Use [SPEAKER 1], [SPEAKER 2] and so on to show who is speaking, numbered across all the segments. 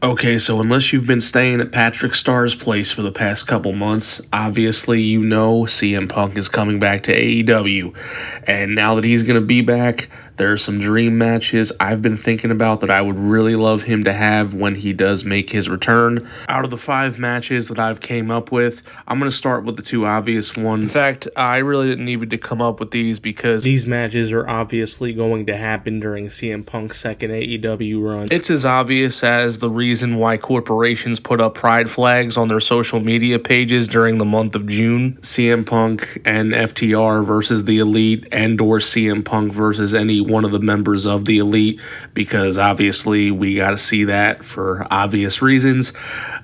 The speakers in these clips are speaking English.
[SPEAKER 1] Okay, so unless you've been staying at Patrick Starr's place for the past couple months, obviously you know CM Punk is coming back to AEW. And now that he's going to be back, there are some dream matches I've been thinking about that I would really love him to have when he does make his return. Out of the 5 matches that I've came up with, I'm going to start with the 2 obvious ones. In fact, I really didn't even to come up with these because these matches are obviously going to happen during CM Punk's second AEW run. It's as obvious as the reason why corporations put up pride flags on their social media pages during the month of June. CM Punk and FTR versus the Elite, and/or CM Punk versus any one of the members of the Elite, because obviously we got to see that for obvious reasons.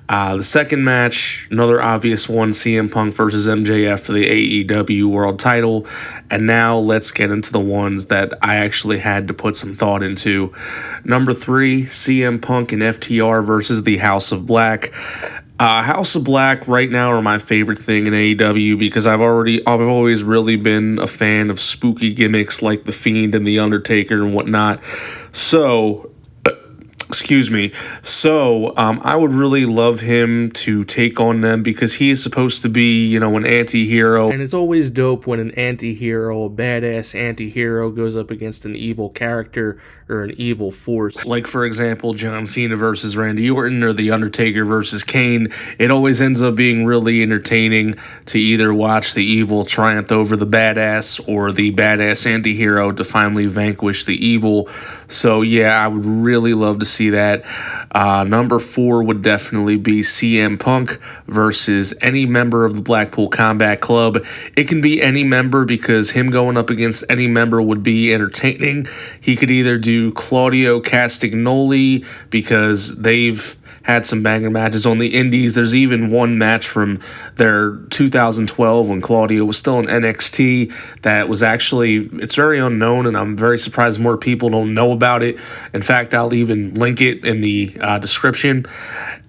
[SPEAKER 1] The second match, another obvious one, CM Punk versus MJF for the AEW World Title. And now let's get into the ones that I actually had to put some thought into. Number 3, CM Punk and FTR versus the House of Black. House of Black right now are my favorite thing in AEW because I've always really been a fan of spooky gimmicks like The Fiend and The Undertaker and whatnot. So, excuse me. So, I would really love him to take on them because he is supposed to be, an anti-hero. And it's always dope when an anti-hero, a badass anti-hero, goes up against an evil character or an evil force. Like, for example, John Cena versus Randy Orton or The Undertaker versus Kane. It always ends up being really entertaining to either watch the evil triumph over the badass or the badass anti-hero to finally vanquish the evil. So, yeah, I would really love to see that. Number 4 would definitely be CM Punk versus any member of the Blackpool Combat Club. It can be any member because him going up against any member would be entertaining. He could either do Claudio Castagnoli because they've had some banger matches on the indies. There's even one match from their 2012 when Claudio was still in NXT that was actually, it's very unknown, and I'm very surprised more people don't know about it. In fact, I'll even link it in the description.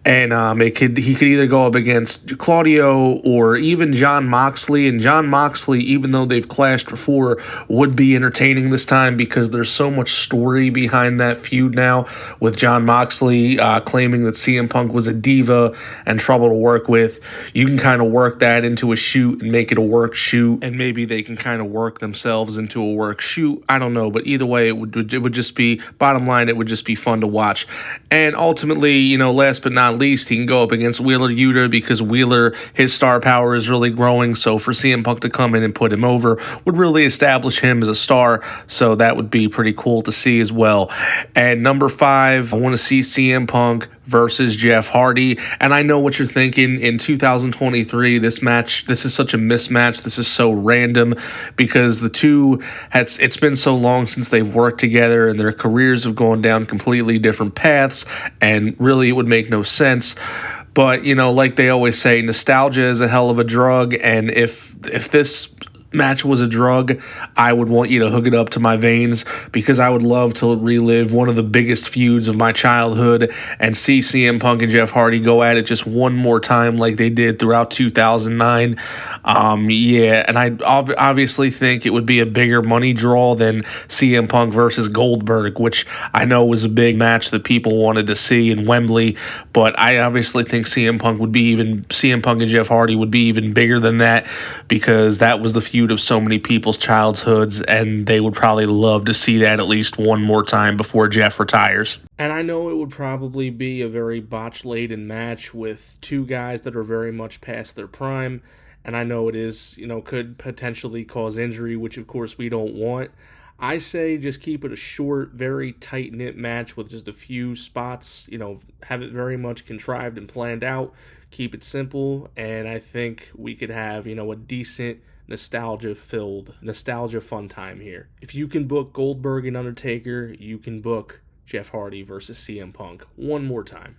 [SPEAKER 1] And he could either go up against Claudio or even Jon Moxley. And Jon Moxley, even though they've clashed before, would be entertaining this time because there's so much story behind that feud now, with Jon Moxley claiming that CM Punk was a diva and trouble to work with. You can kind of work that into a shoot and make it a work shoot, and maybe they can kind of work themselves into a work shoot. I don't know, but either way, it would just be, bottom line, it would just be fun to watch. And ultimately, last but not least, he can go up against Wheeler Yuta because Wheeler, his star power is really growing. So for CM Punk to come in and put him over would really establish him as a star. So that would be pretty cool to see as well. And number 5, I want to see CM Punk versus Jeff Hardy. And I know what you're thinking. In 2023, this is such a mismatch. This is so random because the two it's been so long since they've worked together and their careers have gone down completely different paths, and really it would make no sense. But, like they always say, nostalgia is a hell of a drug, and if this match was a drug, I would want you to hook it up to my veins because I would love to relive one of the biggest feuds of my childhood and see CM Punk and Jeff Hardy go at it just one more time like they did throughout 2009. And I obviously think it would be a bigger money draw than CM Punk versus Goldberg, which I know was a big match that people wanted to see in Wembley, but I obviously think CM Punk and Jeff Hardy would be even bigger than that because that was the feud of so many people's childhoods, and they would probably love to see that at least one more time before Jeff retires. And I know it would probably be a very botch-laden match with two guys that are very much past their prime, and I know it is, could potentially cause injury, which of course we don't want. I say just keep it a short, very tight-knit match with just a few spots, have it very much contrived and planned out, keep it simple, and I think we could have, a decent nostalgia fun time here. If you can book Goldberg and Undertaker, you can book Jeff Hardy versus CM Punk one more time.